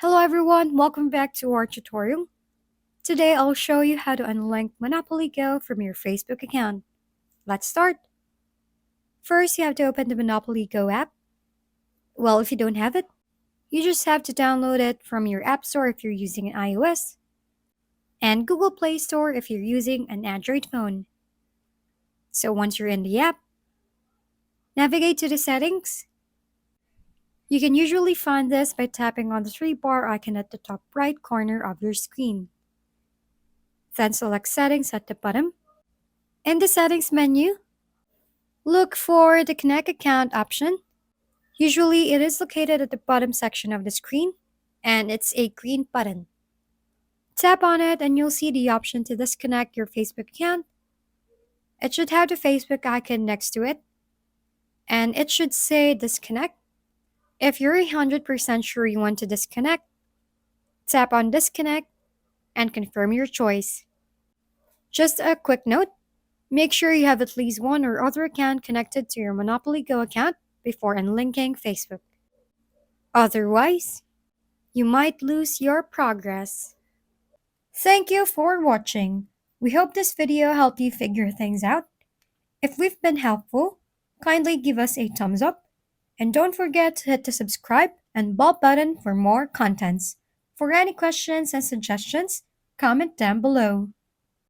Hello everyone, welcome back to our tutorial. Today I'll show you how to unlink Monopoly Go from your Facebook account. Let's start. First, you have to open the Monopoly Go app. Well, if you don't have it, you just have to download it from your App Store if you're using an iOS, and Google Play Store if you're using an Android phone. So once you're in the app, navigate to the settings. You can usually find this by tapping on the three-bar icon at the top right corner of your screen. Then select Settings at the bottom. In the Settings menu, look for the Connect Account option. Usually, it is located at the bottom section of the screen, and it's a green button. Tap on it, and you'll see the option to disconnect your Facebook account. It should have the Facebook icon next to it, and it should say Disconnect. If you're 100% sure you want to disconnect, tap on Disconnect and confirm your choice. Just a quick note, make sure you have at least one or other account connected to your Monopoly Go account before unlinking Facebook. Otherwise, you might lose your progress. Thank you for watching. We hope this video helped you figure things out. If we've been helpful, kindly give us a thumbs up. And don't forget to hit the subscribe and bell button for more contents. For any questions and suggestions, comment down below.